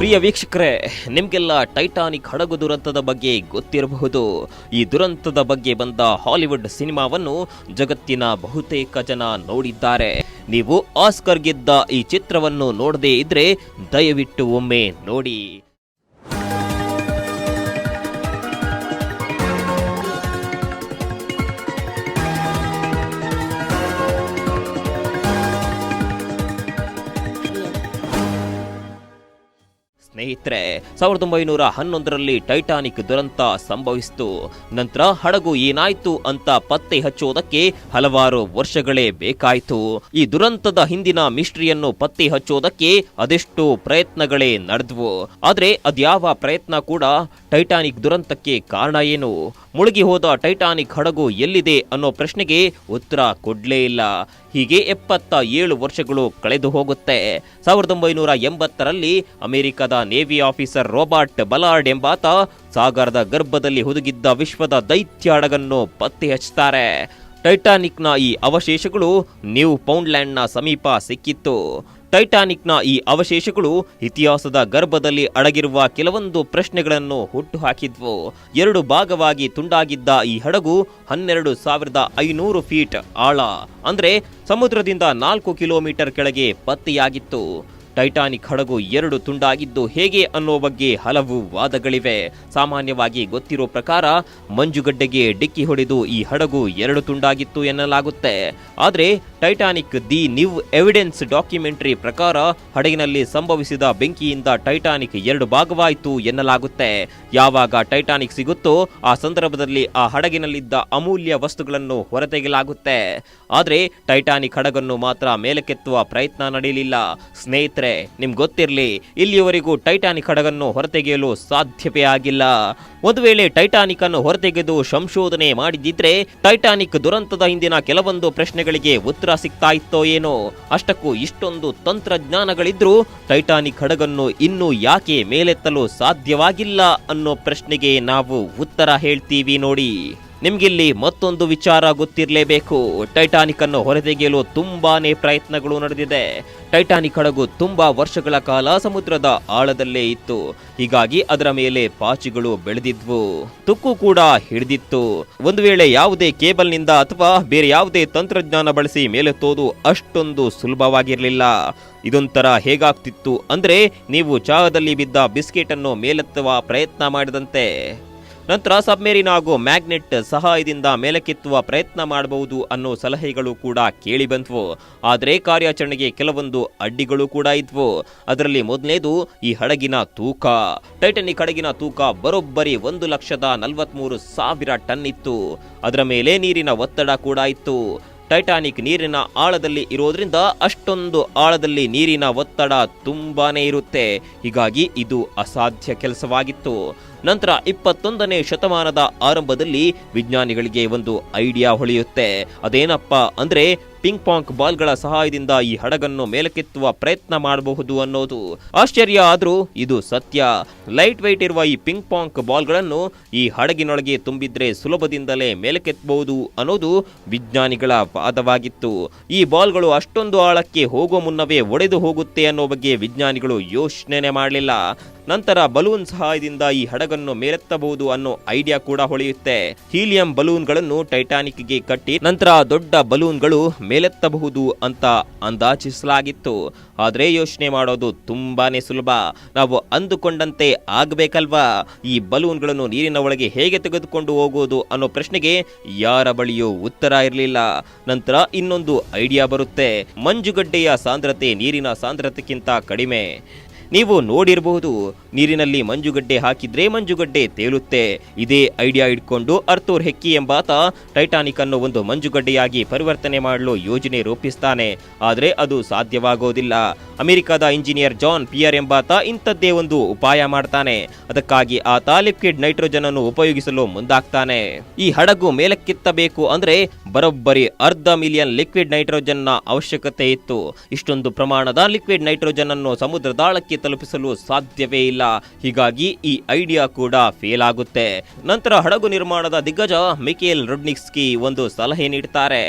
ಪ್ರಿಯ ವೀಕ್ಷಕರೇ, ನಿಮಗೆಲ್ಲ ಟೈಟಾನಿಕ್ ಹಡಗು ದುರಂತದ ಬಗ್ಗೆ ಗೊತ್ತಿರಬಹುದು. ಈ ದುರಂತದ ಬಗ್ಗೆ ಬಂದ ಹಾಲಿವುಡ್ ಸಿನಿಮಾವನ್ನು ಜಗತ್ತಿನ ಬಹುತೇಕ ಜನ ನೋಡಿದ್ದಾರೆ. ನೀವು ಆಸ್ಕರ್ ಗೆದ್ದ ಈ ಚಿತ್ರವನ್ನು ನೋಡದೇ ಇದ್ರೆ ದಯವಿಟ್ಟು ಒಮ್ಮೆ ನೋಡಿ. ಸ್ನೇಹಿತರೆ, 1911ರಲ್ಲಿ ಟೈಟಾನಿಕ್ ದುರಂತ ಸಂಭವಿಸಿತು. ನಂತರ ಹಡಗು ಏನಾಯ್ತು ಅಂತ ಪತ್ತೆ ಹಚ್ಚೋದಕ್ಕೆ ಹಲವಾರು ವರ್ಷಗಳೇ ಬೇಕಾಯಿತು. ಈ ದುರಂತದ ಹಿಂದಿನ ಮಿಸ್ಟ್ರಿಯನ್ನು ಪತ್ತೆ ಹಚ್ಚೋದಕ್ಕೆ ಅದೆಷ್ಟೋ ಪ್ರಯತ್ನಗಳೇ ನಡೆದವು. ಆದ್ರೆ ಅದ್ಯಾವ ಪ್ರಯತ್ನ ಕೂಡ ಟೈಟಾನಿಕ್ ದುರಂತಕ್ಕೆ ಕಾರಣ ಏನು, ಮುಳುಗಿ ಹೋದ ಟೈಟಾನಿಕ್ ಹಡಗು ಎಲ್ಲಿದೆ ಅನ್ನೋ ಪ್ರಶ್ನೆಗೆ ಉತ್ತರ ಕೊಡ್ಲೇ ಇಲ್ಲ. ಹೀಗೆ 77 ವರ್ಷಗಳು ಕಳೆದು ಹೋಗುತ್ತೆ. 1980ರಲ್ಲಿ ಅಮೆರಿಕದ ನೇವಿ ಆಫೀಸರ್ ರಾಬರ್ಟ್ ಬಲಾರ್ಡ್ ಎಂಬಾತ ಸಾಗರದ ಗರ್ಭದಲ್ಲಿ ಹುದುಗಿದ್ದ ವಿಶ್ವದ ದೈತ್ಯ ಹಡಗನ್ನು ಪತ್ತೆ ಹಚ್ಚುತ್ತಾರೆ. ಟೈಟಾನಿಕ್ನ ಈ ಅವಶೇಷಗಳು ನ್ಯೂ ಫೌಂಡ್ಲ್ಯಾಂಡ್ನ ಸಮೀಪ ಸಿಕ್ಕಿತ್ತು. ಟೈಟಾನಿಕ್ನ ಈ ಅವಶೇಷಗಳು ಇತಿಹಾಸದ ಗರ್ಭದಲ್ಲಿ ಅಡಗಿರುವ ಕೆಲವೊಂದು ಪ್ರಶ್ನೆಗಳನ್ನು ಹುಟ್ಟುಹಾಕಿದ್ವು. 2 ಭಾಗವಾಗಿ ತುಂಡಾಗಿದ್ದ ಈ ಹಡಗು 12,500 ಫೀಟ್ ಆಳ, ಅಂದ್ರೆ ಸಮುದ್ರದಿಂದ 4 ಕಿಲೋಮೀಟರ್ ಕೆಳಗೆ ಪತ್ತೆಯಾಗಿತ್ತು. ಟೈಟಾನಿಕ್ ಹಡಗು 2 ತುಂಡಾಗಿದ್ದು ಹೇಗೆ ಅನ್ನೋ ಬಗ್ಗೆ ಹಲವು ವಾದಗಳಿವೆ. ಸಾಮಾನ್ಯವಾಗಿ ಗೊತ್ತಿರೋ ಪ್ರಕಾರ ಮಂಜುಗಡ್ಡೆಗೆ ಡಿಕ್ಕಿ ಹೊಡೆದು ಈ ಹಡಗು 2 ತುಂಡಾಗಿತ್ತು ಎನ್ನಲಾಗುತ್ತೆ. ಆದರೆ Titanic the new evidence documentary ಪ್ರಕಾರ ಹಡಗಿನಲ್ಲಿ ಸಂಭವಿಸಿದ ಬೆಂಕಿಯಿಂದ ಟೈಟಾನಿಕ್ 2 ಭಾಗವಾಯಿತು ಎನ್ನಲಾಗುತ್ತೆ. ಯಾವಾಗ ಟೈಟಾನಿಕ್ ಸಿಗುತ್ತೋ ಆ ಸಂದರ್ಭದಲ್ಲಿ ಆ ಹಡಗಿನಲ್ಲಿದ್ದ ಅಮೂಲ್ಯ ವಸ್ತುಗಳನ್ನು ಹೊರತೆಗೆಯಲಾಗುತ್ತೆ. ಆದರೆ ಟೈಟಾನಿಕ್ ಹಡಗನ್ನು ಮಾತ್ರ ಮೇಲಕ್ಕೆತ್ತುವ ಪ್ರಯತ್ನ ನಡೆಯಲಿಲ್ಲ. ಸ್ನೇಹಿತರೆ, ನಿಮ್ಗೆ ಗೊತ್ತಿರಲಿ, ಇಲ್ಲಿಯವರೆಗೂ ಟೈಟಾನಿಕ್ ಹಡಗನ್ನು ಹೊರತೆಗೆಯಲು ಸಾಧ್ಯವೇ ಆಗಿಲ್ಲ. ಒಂದು ವೇಳೆ ಟೈಟಾನಿಕ್ ಅನ್ನು ಹೊರತೆಗೆದು ಸಂಶೋಧನೆ ಮಾಡಿದಿದ್ರೆ ಟೈಟಾನಿಕ್ ದುರಂತದ ಹಿಂದಿನ ಕೆಲವೊಂದು ಪ್ರಶ್ನೆಗಳಿಗೆ ಉತ್ತರ ಸಿಗ್ತಾ ಇತ್ತೋ ಏನೋ. ಅಷ್ಟಕ್ಕೂ ಇಷ್ಟೊಂದು ತಂತ್ರಜ್ಞಾನಗಳಿದ್ರೂ ಟೈಟಾನಿಕ್ ಹಡಗನ್ನು ಇನ್ನೂ ಯಾಕೆ ಮೇಲೆತ್ತಲು ಸಾಧ್ಯವಾಗಿಲ್ಲ ಅನ್ನೋ ಪ್ರಶ್ನೆಗೆ ನಾವು ಉತ್ತರ ಹೇಳ್ತೀವಿ ನೋಡಿ. ನಿಮ್ಗಿಲ್ಲಿ ಮತ್ತೊಂದು ವಿಚಾರ ಗೊತ್ತಿರಲೇಬೇಕು. ಟೈಟಾನಿಕ್ ಅನ್ನು ಹೊರತೆಗೆಯಲು ತುಂಬಾನೇ ಪ್ರಯತ್ನಗಳು ನಡೆದಿದೆ. ಟೈಟಾನಿಕ್ ಹಡಗು ತುಂಬಾ ವರ್ಷಗಳ ಕಾಲ ಸಮುದ್ರದ ಆಳದಲ್ಲೇ ಇತ್ತು. ಹೀಗಾಗಿ ಅದರ ಮೇಲೆ ಪಾಚಿಗಳು ಬೆಳೆದಿದ್ವು, ತುಕ್ಕು ಕೂಡ ಹಿಡಿದಿತ್ತು. ಒಂದು ವೇಳೆ ಯಾವುದೇ ಕೇಬಲ್ನಿಂದ ಅಥವಾ ಬೇರೆ ಯಾವುದೇ ತಂತ್ರಜ್ಞಾನ ಬಳಸಿ ಮೇಲೆತ್ತೋದು ಅಷ್ಟೊಂದು ಸುಲಭವಾಗಿರಲಿಲ್ಲ. ಇದೊಂಥರ ಹೇಗಾಗ್ತಿತ್ತು ಅಂದ್ರೆ, ನೀವು ಚಹಾದಲ್ಲಿ ಬಿದ್ದ ಬಿಸ್ಕೆಟ್ ಅನ್ನು ಮೇಲೆತ್ತುವ ಪ್ರಯತ್ನ ಮಾಡಿದಂತೆ. ನಂತರ ಸಬ್ಮೆರಿನ್ ಹಾಗೂ ಮ್ಯಾಗ್ನೆಟ್ ಸಹಾಯದಿಂದ ಮೇಲಕ್ಕೆತ್ತುವ ಪ್ರಯತ್ನ ಮಾಡಬಹುದು ಅನ್ನೋ ಸಲಹೆಗಳು ಕೂಡ ಕೇಳಿ ಬಂದ್ವು. ಆದರೆ ಕಾರ್ಯಾಚರಣೆಗೆ ಕೆಲವೊಂದು ಅಡ್ಡಿಗಳು ಕೂಡ ಇದ್ವು. ಅದರಲ್ಲಿ ಮೊದಲನೇದು ಈ ಹಡಗಿನ ತೂಕ. ಟೈಟಾನಿಕ್ ಹಡಗಿನ ತೂಕ ಬರೋಬ್ಬರಿ 1,43,000 ಟನ್ ಇತ್ತು. ಅದರ ಮೇಲೆ ನೀರಿನ ಒತ್ತಡ ಕೂಡ ಇತ್ತು. ಟೈಟಾನಿಕ್ ನೀರಿನ ಆಳದಲ್ಲಿ ಇರೋದ್ರಿಂದ ಅಷ್ಟೊಂದು ಆಳದಲ್ಲಿ ನೀರಿನ ಒತ್ತಡ ತುಂಬಾನೇ ಇರುತ್ತೆ. ಹೀಗಾಗಿ ಇದು ಅಸಾಧ್ಯ ಕೆಲಸವಾಗಿತ್ತು. ನಂತರ 21ನೇ ಶತಮಾನದ ಆರಂಭದಲ್ಲಿ ವಿಜ್ಞಾನಿಗಳಿಗೆ ಒಂದು ಐಡಿಯಾ ಹೊಳೆಯುತ್ತೆ. ಅದೇನಪ್ಪ ಅಂದ್ರೆ, ಪಿಂಗ್ ಪಾಂಗ್ ಬಾಲ್ಗಳ ಸಹಾಯದಿಂದ ಈ ಹಡಗನ್ನು ಮೇಲಕ್ಕೆತ್ತುವ ಪ್ರಯತ್ನ ಮಾಡಬಹುದು ಅನ್ನೋದು. ಆಶ್ಚರ್ಯ ಆದ್ರೂ ಇದು ಸತ್ಯ. ಲೈಟ್ ವೆಯ್ಟ್ ಇರುವ ಈ ಪಿಂಗ್ ಪಾಂಗ್ ಬಾಲ್ಗಳನ್ನು ಈ ಹಡಗಿನೊಳಗೆ ತುಂಬಿದ್ರೆ ಸುಲಭದಿಂದಲೇ ಮೇಲಕ್ಕೆತ್ತಬಹುದು ಅನ್ನೋದು ವಿಜ್ಞಾನಿಗಳ ವಾದವಾಗಿತ್ತು. ಈ ಬಾಲ್ಗಳು ಅಷ್ಟೊಂದು ಆಳಕ್ಕೆ ಹೋಗುವ ಮುನ್ನವೇ ಒಡೆದು ಹೋಗುತ್ತೆ ಅನ್ನೋ ಬಗ್ಗೆ ವಿಜ್ಞಾನಿಗಳು ಯೋಚನೆ ಮಾಡಲಿಲ್ಲ. ನಂತರ ಬಲೂನ್ ಸಹಾಯದಿಂದ ಈ ಹಡಗನ್ನು ಮೇಲೆತ್ತಬಹುದು ಅನ್ನೋ ಐಡಿಯಾ ಕೂಡ ಹೊಳೆಯುತ್ತೆ. ಹೀಲಿಯಂ ಬಲೂನ್ಗಳನ್ನು ಟೈಟಾನಿಕ್ಗೆ ಕಟ್ಟಿ ನಂತರ ದೊಡ್ಡ ಬಲೂನ್ಗಳು ಮೇಲೆತ್ತಬಹುದು ಅಂತ ಅಂದಾಜಿಸಲಾಗಿತ್ತು. ಆದ್ರೆ ಯೋಚನೆ ಮಾಡೋದು ತುಂಬಾನೇ ಸುಲಭ. ನಾವು ಅಂದುಕೊಂಡಂತೆ ಆಗ್ಬೇಕಲ್ವಾ? ಈ ಬಲೂನ್ಗಳನ್ನು ನೀರಿನ ಒಳಗೆ ಹೇಗೆ ತೆಗೆದುಕೊಂಡು ಹೋಗುವುದು ಅನ್ನೋ ಪ್ರಶ್ನೆಗೆ ಯಾರ ಬಳಿಯೂ ಉತ್ತರ ಇರಲಿಲ್ಲ. ನಂತರ ಇನ್ನೊಂದು ಐಡಿಯಾ ಬರುತ್ತೆ. ಮಂಜುಗಡ್ಡೆಯ ಸಾಂದ್ರತೆ ನೀರಿನ ಸಾಂದ್ರತೆಗಿಂತ ಕಡಿಮೆ. ನೀವು ನೋಡಿರಬಹುದು, ನೀರಿನಲ್ಲಿ ಮಂಜುಗಡ್ಡೆ ಹಾಕಿದ್ರೆ ಮಂಜುಗಡ್ಡೆ ತೇಲುತ್ತೆ. ಇದೇ ಐಡಿಯಾ ಇಟ್ಕೊಂಡು ಅರ್ಥೂರ್ ಹೆಕ್ಕಿ ಎಂಬಾತ ಟೈಟಾನಿಕ್ ಅನ್ನು ಒಂದು ಮಂಜುಗಡ್ಡೆಯಾಗಿ ಪರಿವರ್ತನೆ ಮಾಡಲು ಯೋಜನೆ ರೂಪಿಸ್ತಾನೆ. ಆದರೆ ಅದು ಸಾಧ್ಯವಾಗೋದಿಲ್ಲ. ಅಮೆರಿಕದ ಇಂಜಿನಿಯರ್ ಜಾನ್ ಪಿಯರ್ ಎಂಬಾತ ಇಂಥದ್ದೇ ಒಂದು ಉಪಾಯ ಮಾಡ್ತಾನೆ. ಅದಕ್ಕಾಗಿ ಆತ ಲಿಕ್ವಿಡ್ ನೈಟ್ರೋಜನ್ ಅನ್ನು ಉಪಯೋಗಿಸಲು ಮುಂದಾಗ್ತಾನೆ. ಈ ಹಡಗು ಮೇಲಕ್ಕೆತ್ತಬೇಕು ಅಂದ್ರೆ ಬರೋಬ್ಬರಿ 1/2 ಮಿಲಿಯನ್ ಲಿಕ್ವಿಡ್ ನೈಟ್ರೋಜನ್ ನ ಅವಶ್ಯಕತೆ ಇತ್ತು. ಇಷ್ಟೊಂದು ಪ್ರಮಾಣದ ಲಿಕ್ವಿಡ್ ನೈಟ್ರೋಜನ್ ಅನ್ನು ಸಮುದ್ರದಾಳಕ್ಕೆ ತಲುಪಿಸಲು ಸಾಧ್ಯವೇ ಇಲ್ಲ. ಹೀಗಾಗಿ ಈ ಐಡಿಯಾ ಕೂಡ ಫೇಲ್ ಆಗುತ್ತೆ. ನಂತರ ಹಡಗು ನಿರ್ಮಾಣದ ದಿಗ್ಗಜ ಮಿಕೇಲ್ ರುಡ್ನಿಕ್ಸ್ಕಿ ಒಂದು ಸಲಹೆ ನೀಡುತ್ತಾರೆ.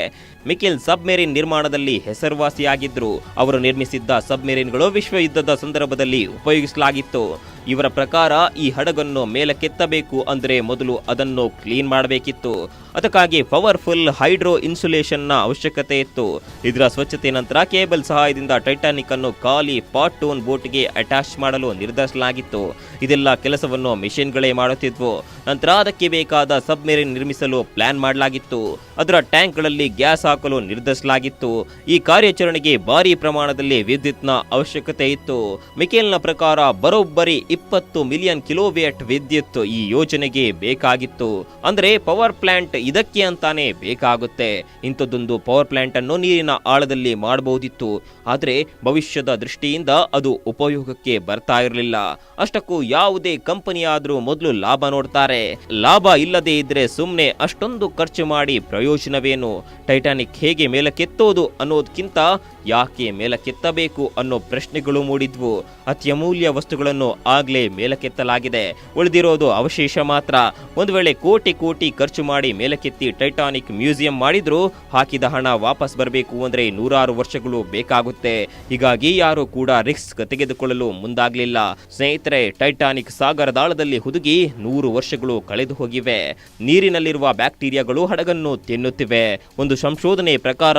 ಮಿಕೇಲ್ ಸಬ್ಮೆರಿನ್ ನಿರ್ಮಾಣದಲ್ಲಿ ಹೆಸರುವಾಸಿಯಾಗಿದ್ರು. ಅವರು ನಿರ್ಮಿಸಿದ್ದ ಸಬ್ಮೆರಿನ್ಗಳು ವಿಶ್ವ ಯುದ್ಧದ ಸಂದರ್ಭದಲ್ಲಿ ಉಪಯೋಗಿಸಲಾಗಿತ್ತು. ಇವರ ಪ್ರಕಾರ ಈ ಹಡಗನ್ನು ಮೇಲಕ್ಕೆತ್ತಬೇಕು ಅಂದರೆ ಮೊದಲು ಅದನ್ನು ಕ್ಲೀನ್ ಮಾಡಬೇಕಿತ್ತು. ಅದಕ್ಕಾಗಿ ಪವರ್ಫುಲ್ ಹೈಡ್ರೋ ಇನ್ಸುಲೇಷನ್ನ ಅವಶ್ಯಕತೆ ಇತ್ತು. ಇದರ ಸ್ವಚ್ಛತೆ ನಂತರ ಕೇಬಲ್ ಸಹಾಯದಿಂದ ಟೈಟಾನಿಕ್ ಅನ್ನು ಖಾಲಿ ಪಾಟೂನ್ ಬೋಟ್ಗೆ ಅಟ್ಯಾಚ್ ಮಾಡಲು ನಿರ್ಧರಿಸಲಾಗಿತ್ತು. ಇದೆಲ್ಲ ಕೆಲಸವನ್ನು ಮಿಷನ್ಗಳೇ ಮಾಡುತ್ತಿದ್ವು. ನಂತರ ಅದಕ್ಕೆ ಬೇಕಾದ ಸಬ್ಮೆರಿನ್ ನಿರ್ಮಿಸಲು ಪ್ಲಾನ್ ಮಾಡಲಾಗಿತ್ತು. ಅದರ ಟ್ಯಾಂಕ್ಗಳಲ್ಲಿ ಗ್ಯಾಸ್ ಹಾಕಲು ನಿರ್ಧರಿಸಲಾಗಿತ್ತು. ಈ ಕಾರ್ಯಾಚರಣೆಗೆ ಭಾರಿ ಪ್ರಮಾಣದಲ್ಲಿ ವಿದ್ಯುತ್ನ ಅವಶ್ಯಕತೆ ಇತ್ತು. ಮಿಕೇಲ್ನ ಪ್ರಕಾರ ಬರೋಬ್ಬರಿ 20 ಮಿಲಿಯನ್ ಕಿಲೋವ್ಯಾಟ್ ವಿದ್ಯುತ್ ಈ ಯೋಜನೆಗೆ ಬೇಕಾಗಿತ್ತು. ಅಂದ್ರೆ ಪವರ್ ಪ್ಲಾಂಟ್ ಇದಕ್ಕೆ ಅಂತಾನೆ ಬೇಕಾಗುತ್ತೆ. ಇಂಥದ್ದೊಂದು ಪವರ್ ಪ್ಲಾಂಟ್ ಅನ್ನು ನೀರಿನ ಆಳದಲ್ಲಿ ಮಾಡಬಹುದಿತ್ತು. ಆದ್ರೆ ಭವಿಷ್ಯದ ದೃಷ್ಟಿಯಿಂದ ಅದು ಉಪಯೋಗಕ್ಕೆ ಬರ್ತಾ ಇರಲಿಲ್ಲ. ಅಷ್ಟಕ್ಕೂ ಯಾವುದೇ ಕಂಪನಿಯಾದ್ರೂ ಮೊದಲು ಲಾಭ ನೋಡ್ತಾರೆ. ಲಾಭ ಇಲ್ಲದೆ ಇದ್ರೆ ಸುಮ್ನೆ ಅಷ್ಟೊಂದು ಖರ್ಚು ಮಾಡಿ ಪ್ರಯೋಜನವೇನು? ಟೈಟಾನಿಕ್ ಹೇಗೆ ಮೇಲಕ್ಕೆತ್ತೋದು ಅನ್ನೋದಕ್ಕಿಂತ ಯಾಕೆ ಮೇಲಕ್ಕೆತ್ತಬೇಕು ಅನ್ನೋ ಪ್ರಶ್ನೆಗಳು ಮೂಡಿದ್ವು. ಅತ್ಯಮೂಲ್ಯ ವಸ್ತುಗಳನ್ನು ಆಗ್ಲೇ ಮೇಲಕ್ಕೆತ್ತಲಾಗಿದೆ, ಉಳಿದಿರೋದು ಅವಶೇಷ ಮಾತ್ರ. ಒಂದು ವೇಳೆ ಕೋಟಿ ಕೋಟಿ ಖರ್ಚು ಮಾಡಿ ಮೇಲಕ್ಕೆತ್ತಿ ಟೈಟಾನಿಕ್ ಮ್ಯೂಸಿಯಂ ಮಾಡಿದ್ರು ಹಾಕಿದ ಹಣ ವಾಪಸ್ ಬರಬೇಕು ಅಂದ್ರೆ 100 ವರ್ಷಗಳು ಬೇಕಾಗುತ್ತೆ. ಹೀಗಾಗಿ ಯಾರು ಕೂಡ ರಿಸ್ಕ್ ತೆಗೆದುಕೊಳ್ಳಲು ಮುಂದಾಗ್ಲಿಲ್ಲ. ಸ್ನೇಹಿತರೆ, ಟೈಟಾನಿಕ್ ಸಾಗರದಾಳದಲ್ಲಿ ಹುದುಗಿ 100 ವರ್ಷಗಳು ಕಳೆದು ಹೋಗಿವೆ. ನೀರಿನಲ್ಲಿರುವ ಬ್ಯಾಕ್ಟೀರಿಯಾಗಳು ಹಡಗನ್ನು ತಿನ್ನುತ್ತಿವೆ. ಒಂದು ಸಂಶೋಧನೆ ಪ್ರಕಾರ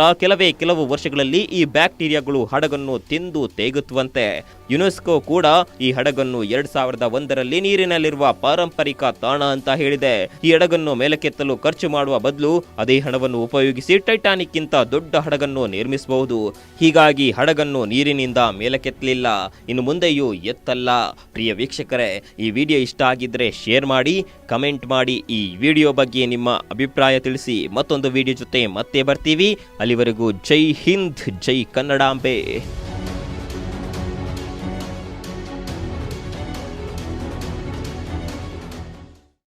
ಕೆಲವು ವರ್ಷಗಳಲ್ಲಿ ಈ ಬ್ಯಾಕ್ಟೀರಿಯಾಗಳು ಹಡಗನ್ನು ತಿಂದು ತೇಗುತ್ತವಂತೆ. ಯುನೆಸ್ಕೋ ಕೂಡ ಈ ಹಡಗನ್ನು 2001ರಲ್ಲಿ ನೀರಿನಲ್ಲಿರುವ ಪಾರಂಪರಿಕ ತಾಣ ಅಂತ ಹೇಳಿದೆ. ಈ ಹಡಗನ್ನು ಮೇಲಕ್ಕೆತ್ತಲು ಖರ್ಚು ಮಾಡುವ ಬದಲು ಅದೇ ಹಣವನ್ನು ಉಪಯೋಗಿಸಿ ಟೈಟಾನಿಕ್ ಗಿಂತ ದೊಡ್ಡ ಹಡಗನ್ನು ನಿರ್ಮಿಸಬಹುದು. ಹೀಗಾಗಿ ಹಡಗನ್ನು ನೀರಿನಿಂದ ಮೇಲಕ್ಕೆತ್ತಲಿಲ್ಲ, ಇನ್ನು ಮುಂದೆಯೂ ಎತ್ತಲ್ಲ. ಪ್ರಿಯ ವೀಕ್ಷಕರೇ, ಈ ವಿಡಿಯೋ ಇಷ್ಟ ಆಗಿದ್ರೆ ಶೇರ್ ಮಾಡಿ, ಕಮೆಂಟ್ ಮಾಡಿ. ಈ ವಿಡಿಯೋ ಬಗ್ಗೆ ನಿಮ್ಮ ಅಭಿಪ್ರಾಯ ತಿಳಿಸಿ. ಮತ್ತೊಂದು ವಿಡಿಯೋ ಜೊತೆ ಮತ್ತೆ ಬರ್ತೀವಿ. ಅಲ್ಲಿವರೆಗೂ ಜೈ ಹಿಂದ್, ಜೈ ಕನ್ನಡಾಂಬೆ.